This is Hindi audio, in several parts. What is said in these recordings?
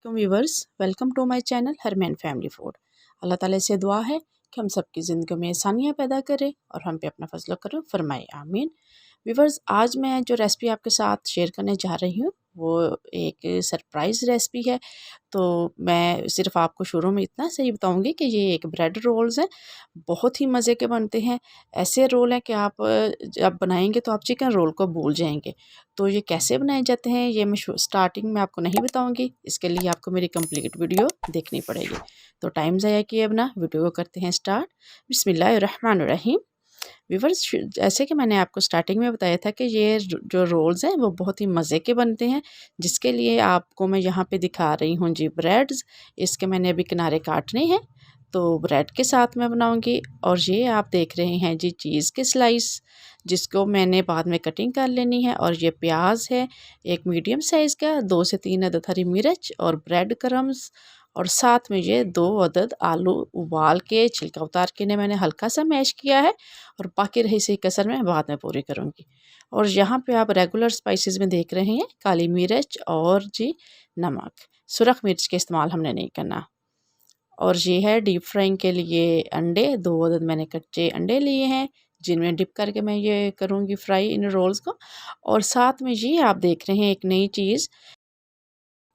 वालेकुम viewers, welcome to my channel Harman family food. अल्लाह ताला से दुआ है कि हम सबकी ज़िंदगी में आसानियाँ पैदा करे और हम पे अपना फजल करो फरमाए आमीन। व्यूवर्स, आज मैं जो रेसिपी आपके साथ शेयर करने जा रही हूँ वो एक सरप्राइज़ रेसिपी है। तो मैं सिर्फ़ आपको शुरू में इतना सही बताऊँगी कि ये एक ब्रेड रोल्स हैं, बहुत ही मज़े के बनते हैं। ऐसे रोल हैं कि आप जब बनाएँगे तो आप चिकन रोल को भूल जाएँगे। तो ये कैसे बनाए जाते हैं ये मैं स्टार्टिंग में आपको नहीं बताऊँगी, इसके लिए आपको मेरी कंप्लीट वीडियो देखनी पड़ेगी। तो टाइम ज़ाया किए बिना वीडियो को करते हैं स्टार्ट। बिस्मिल्लाहिर्रहमानिर्रहीम। व्यूवर्स, जैसे कि मैंने आपको स्टार्टिंग में बताया था कि ये जो रोल्स हैं वो बहुत ही मज़े के बनते हैं, जिसके लिए आपको मैं यहाँ पे दिखा रही हूँ जी ब्रेड्स। इसके मैंने अभी किनारे काटने हैं तो ब्रेड के साथ मैं बनाऊँगी। और ये आप देख रहे हैं जी चीज़ के स्लाइस, जिसको मैंने बाद में कटिंग कर लेनी है। और ये प्याज है एक मीडियम साइज़ का, 2 से 3 अदद हरी मिर्च और ब्रेड क्रम्स, और साथ में ये 2 अदद आलू उबाल के छिलका उतार के मैंने हल्का सा मैश किया है, और बाकी रही सी कसर मैं बाद में पूरी करूँगी। और यहाँ पे आप रेगुलर स्पाइसेस में देख रहे हैं काली मिर्च और जी नमक, सुरख मिर्च के इस्तेमाल हमने नहीं करना। और ये है डीप फ्राइंग के लिए अंडे, 2 अदद मैंने कच्चे अंडे लिए हैं जिनमें डिप करके मैं ये करूँगी फ्राई इन रोल्स को। और साथ में ये आप देख रहे हैं एक नई चीज़,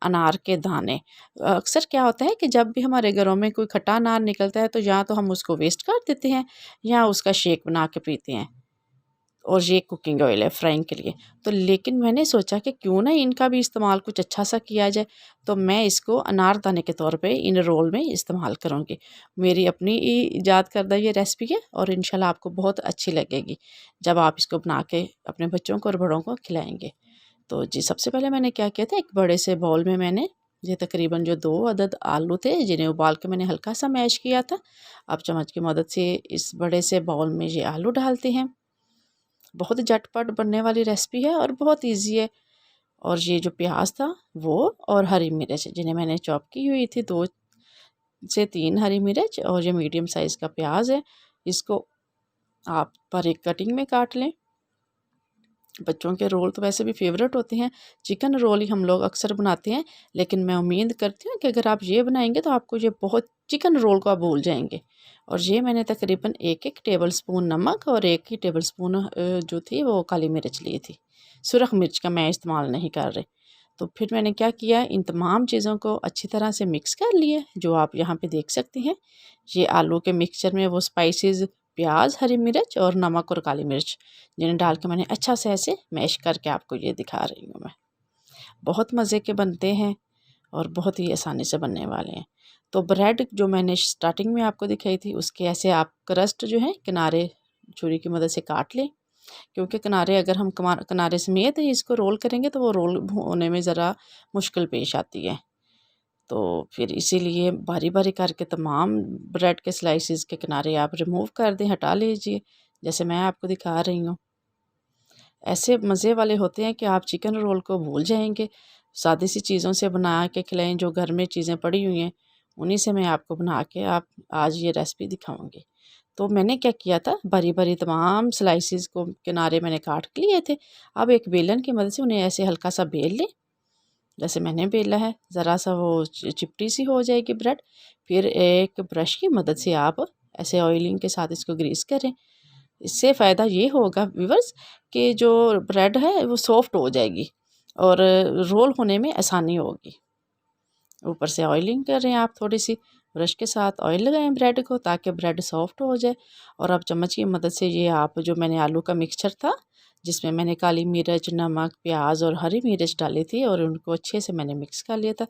अनार के दाने। अक्सर क्या होता है कि जब भी हमारे घरों में कोई खट्टा अनार निकलता है तो या तो हम उसको वेस्ट कर देते हैं या उसका शेक बना के पीते हैं। और ये कुकिंग ऑयल है फ्राइंग के लिए। तो लेकिन मैंने सोचा कि क्यों ना इनका भी इस्तेमाल कुछ अच्छा सा किया जाए, तो मैं इसको अनारदाने के तौर पे इन रोल में इस्तेमाल करूँगी। मेरी अपनी ईजाद करदा ये रेसिपी है और इंशाल्लाह आपको बहुत अच्छी लगेगी जब आप इसको बना के अपने बच्चों को और बड़ों को खिलाएँगे। तो जी सबसे पहले मैंने क्या किया था, एक बड़े से बाउल में मैंने ये तकरीबन जो 2 अदद आलू थे जिन्हें उबाल के मैंने हल्का सा मैश किया था। अब चम्मच की मदद से इस बड़े से बाउल में ये आलू डालते हैं। बहुत झटपट बनने वाली रेसिपी है और बहुत ईजी है। और ये जो प्याज था वो, और हरी मिर्च जिन्हें मैंने चॉप की हुई थी, 2 से 3 हरी मिर्च, और ये मीडियम साइज़ का प्याज है, इसको आप बारीक कटिंग में काट लें। बच्चों के रोल तो वैसे भी फेवरेट होते हैं, चिकन रोल ही हम लोग अक्सर बनाते हैं, लेकिन मैं उम्मीद करती हूँ कि अगर आप ये बनाएंगे तो आपको ये बहुत चिकन रोल को आप भूल जाएंगे। और ये मैंने तकरीबन 1-1 टेबल स्पून नमक और 1 ही टेबल स्पून जो थी वो काली मिर्च ली थी। सुरख मिर्च का मैं इस्तेमाल नहीं कर रही। तो फिर मैंने क्या किया, इन तमाम चीज़ों को अच्छी तरह से मिक्स कर लिए, जो आप यहाँ पे देख सकते हैं। ये आलू के मिक्सचर में वो स्पाइसेस, प्याज, हरी मिर्च और नमक और काली मिर्च जिन्हें डाल के मैंने अच्छा से ऐसे मैश करके आपको ये दिखा रही हूँ मैं। बहुत मज़े के बनते हैं और बहुत ही आसानी से बनने वाले हैं। तो ब्रेड जो मैंने स्टार्टिंग में आपको दिखाई थी उसके ऐसे आप क्रस्ट जो है किनारे छुरी की मदद से काट लें, क्योंकि किनारे अगर हम किनारे समेत इसको रोल करेंगे तो वो रोल होने में ज़रा मुश्किल पेश आती है। तो फिर इसीलिए बारी बारी करके तमाम ब्रेड के स्लाइसिस के किनारे आप रिमूव कर दें, हटा लीजिए, जैसे मैं आपको दिखा रही हूँ। ऐसे मज़े वाले होते हैं कि आप चिकन रोल को भूल जाएंगे। सादी सी चीज़ों से बना के खिलाएं, जो घर में चीज़ें पड़ी हुई हैं उन्हीं से मैं आपको बना के आप आज ये रेसिपी दिखाऊंगी। तो मैंने क्या किया था, बारी बारी तमाम स्लाइसिस को किनारे मैंने काट के लिए थे। अब एक बेलन की मदद से उन्हें ऐसे हल्का सा बेल लें, जैसे मैंने बेला है, ज़रा सा वो चिपटी सी हो जाएगी ब्रेड। फिर एक ब्रश की मदद से आप ऐसे ऑयलिंग के साथ इसको ग्रीस करें। इससे फ़ायदा ये होगा व्यूवर्स कि जो ब्रेड है वो सॉफ्ट हो जाएगी और रोल होने में आसानी होगी। ऊपर से ऑयलिंग कर रहे हैं आप, थोड़ी सी ब्रश के साथ ऑयल लगाएं ब्रेड को ताकि ब्रेड सॉफ्ट हो जाए। और अब चम्मच की मदद से ये आप जो मैंने आलू का मिक्सचर था जिसमें मैंने काली मिर्च, नमक, प्याज और हरी मिर्च डाली थी और उनको अच्छे से मैंने मिक्स कर लिया था,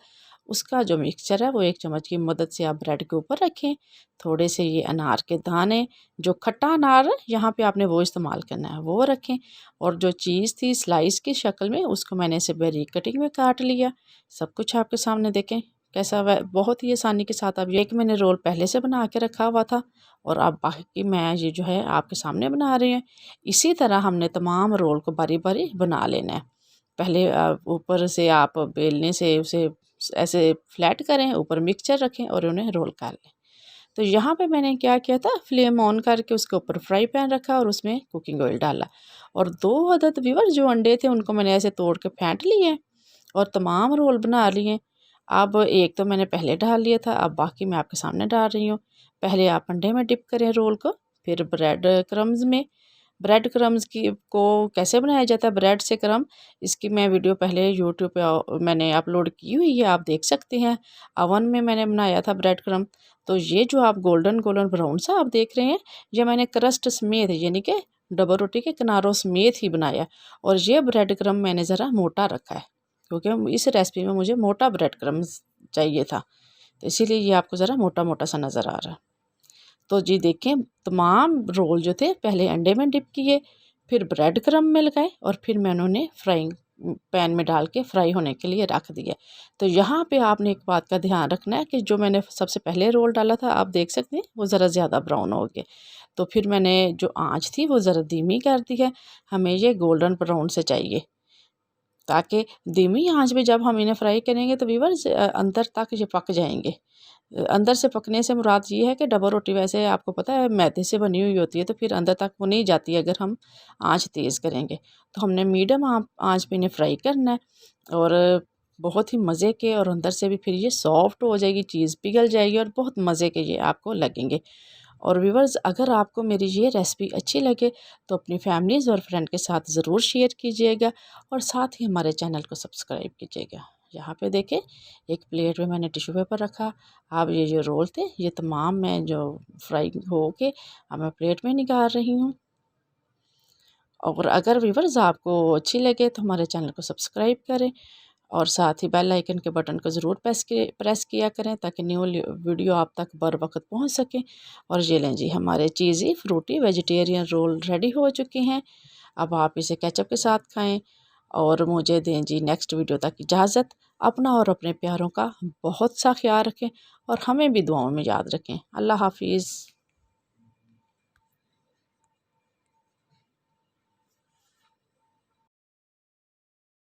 उसका जो मिक्सचर है वो एक चम्मच की मदद से आप ब्रेड के ऊपर रखें। थोड़े से ये अनार के दाने, जो खट्टा अनार है यहाँ पे आपने वो इस्तेमाल करना है, वो रखें। और जो चीज़ थी स्लाइस की शक्ल में उसको मैंने इसे बारीक कटिंग में काट लिया। सब कुछ आपके सामने देखें कैसा वह बहुत ही आसानी के साथ। अब ये कि मैंने रोल पहले से बना के रखा हुआ था और अब बाकी मैं ये जो है आपके सामने बना रही हूँ। इसी तरह हमने तमाम रोल को बारी बारी बना लेना है। पहले ऊपर से आप बेलने से उसे ऐसे फ्लैट करें, ऊपर मिक्सचर रखें और उन्हें रोल कर लें। तो यहाँ पे मैंने क्या किया था, फ्लेम ऑन करके उसके ऊपर फ्राई पैन रखा और उसमें कुकिंग ऑयल डाला। और 2 अदद व्यूअर जो अंडे थे उनको मैंने ऐसे तोड़ के फेंट लिए और तमाम रोल बना लिए। अब एक तो मैंने पहले डाल लिया था, अब बाकी मैं आपके सामने डाल रही हूँ। पहले आप अंडे में डिप करें रोल को, फिर ब्रेड क्रम्स में। ब्रेड क्रम्स की को कैसे बनाया जाता है, ब्रेड से क्रम, इसकी मैं वीडियो पहले यूट्यूब पे मैंने अपलोड की हुई है, आप देख सकते हैं। अवन में मैंने बनाया था ब्रेड क्रम। तो ये जो आप गोल्डन गोल्डन ब्राउन सा आप देख रहे हैं, ये मैंने क्रस्ट समेत यानी कि डबल रोटी के किनारों समेत ही बनाया। और ये ब्रेड क्रम मैंने ज़रा मोटा रखा है, क्योंकि इस रेसिपी में मुझे मोटा ब्रेड क्रम्स चाहिए था, तो इसीलिए ये आपको ज़रा मोटा मोटा सा नज़र आ रहा है। तो जी देखें, तमाम रोल जो थे पहले अंडे में डिप किए, फिर ब्रेड क्रम्ब में लगाए और फिर मैंने उन्हें फ्राइंग पैन में डाल के फ्राई होने के लिए रख दिया। तो यहाँ पे आपने एक बात का ध्यान रखना है कि जो मैंने सबसे पहले रोल डाला था, आप देख सकते हैं वो ज़रा ज़्यादा ब्राउन हो गए। तो फिर मैंने जो आँच थी वो ज़रा धीमी कर दी है, हमें ये गोल्डन ब्राउन से चाहिए, ताकि धीमी आँच में जब हम इन्हें फ्राई करेंगे तो व्यूअर्स अंदर तक ये पक जाएंगे। अंदर से पकने से मुराद ये है कि डबल रोटी वैसे आपको पता है मैदे से बनी हुई होती है, तो फिर अंदर तक वो नहीं जाती अगर हम आँच तेज़ करेंगे। तो हमने मीडियम आँच पे इन्हें फ्राई करना है, और बहुत ही मज़े के, और अंदर से भी फिर ये सॉफ्ट हो जाएगी, चीज़ पिघल जाएगी और बहुत मज़े के ये आपको लगेंगे। और व्यूअर्स, अगर आपको मेरी ये रेसिपी अच्छी लगे तो अपनी फैमिलीज़ और फ्रेंड के साथ ज़रूर शेयर कीजिएगा, और साथ ही हमारे चैनल को सब्सक्राइब कीजिएगा। यहाँ पे देखें, एक प्लेट में मैंने टिश्यू पेपर रखा। अब ये जो रोल थे ये तमाम मैं जो फ्राई हो के अब मैं प्लेट में निकाल रही हूँ। और अगर व्यूअर्स आपको अच्छी लगे तो हमारे चैनल को सब्सक्राइब करें, और साथ ही बेल आइकन के बटन को ज़रूर प्रेस किया करें, ताकि न्यू वीडियो आप तक बर वक्त पहुँच सके। और ये लें जी, हमारे चीज़ी फ्रूटी वेजिटेरियन रोल रेडी हो चुके हैं। अब आप इसे केचप के साथ खाएं, और मुझे दें जी नेक्स्ट वीडियो तक इजाज़त। अपना और अपने प्यारों का बहुत सा ख्याल रखें, और हमें भी दुआओं में याद रखें। अल्लाह हाफिज़।